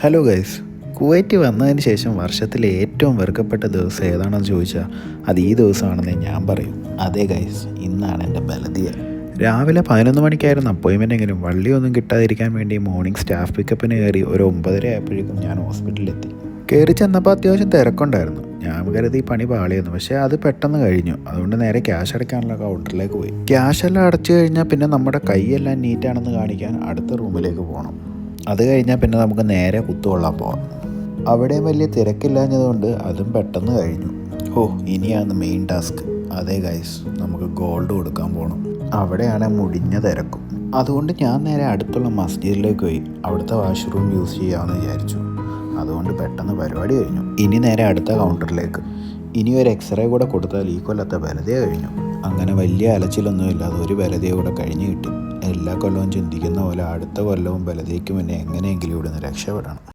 Hello guys, Kuwait വന്നതിന് ശേഷം വർഷത്തിലെ ഏറ്റവും വെറുക്കപ്പെട്ട ദിവസം ഏതാണെന്ന് ചോദിച്ചാൽ അത് ഈ ദിവസമാണെന്ന് ഞാൻ പറയും. അതെ ഗൈസ്, ഇന്നാണ് എൻ്റെ ബലദിയ. രാവിലെ 11 മണിക്കായിരുന്നു അപ്പോയിൻമെൻ്റ്. എങ്കിലും വള്ളിയൊന്നും കിട്ടാതിരിക്കാൻ വേണ്ടി മോർണിംഗ് സ്റ്റാഫ് പിക്കപ്പിന് കയറി ഒരു 9:30 ആയപ്പോഴേക്കും ഞാൻ ഹോസ്പിറ്റലിലെത്തി. കയറി ചെന്നപ്പോൾ അത്യാവശ്യം തിരക്കുണ്ടായിരുന്നു. ഞാൻ കരുതി പണി പാളിയെന്ന്, പക്ഷേ അത് പെട്ടെന്ന് കഴിഞ്ഞു. അതുകൊണ്ട് നേരെ ക്യാഷ് അടയ്ക്കാനുള്ള കൗണ്ടറിലേക്ക് പോയി. ക്യാഷ് എല്ലാം അടച്ചു കഴിഞ്ഞാൽ പിന്നെ നമ്മുടെ കൈയെല്ലാം നീറ്റാണെന്ന് കാണിക്കാൻ അടുത്ത റൂമിലേക്ക് പോകണം. അത് കഴിഞ്ഞാൽ പിന്നെ നമുക്ക് നേരെ കുത്തുകൊള്ളാൻ പോകാം. അവിടെയും വലിയ തിരക്കില്ലാഞ്ഞതുകൊണ്ട് അതും പെട്ടെന്ന് കഴിഞ്ഞു. ഇനിയാണ് മെയിൻ ടാസ്ക്. അതേ ഗൈസ്, നമുക്ക് ഗോൾഡ് കൊടുക്കാൻ പോകണം. അവിടെയാണ് മുടിഞ്ഞ തിരക്കും. അതുകൊണ്ട് ഞാൻ നേരെ അടുത്തുള്ള മസ്ജിദിലേക്ക് പോയി അവിടുത്തെ വാഷ്റൂം യൂസ് ചെയ്യാമെന്ന് വിചാരിച്ചു. അതുകൊണ്ട് പെട്ടെന്ന് പരിപാടി കഴിഞ്ഞു. ഇനി നേരെ അടുത്ത കൗണ്ടറിലേക്ക്. ഇനി ഒരു എക്സ്റേ കൂടെ കൊടുത്താൽ ഈ കൊല്ലത്തെ ബലദിയ കഴിഞ്ഞു. അങ്ങനെ വലിയ അലച്ചിലൊന്നുമില്ലാതെ ഒരു ബലദിയ കൂടെ കഴിഞ്ഞ് കിട്ടി. എല്ലാ കൊല്ലവും ചിന്തിക്കുന്ന പോലെ അടുത്ത കൊല്ലവും ബലദിയയ്ക്ക് മുന്നേ എങ്ങനെയെങ്കിലും ഇവിടുന്ന് രക്ഷപ്പെടണം.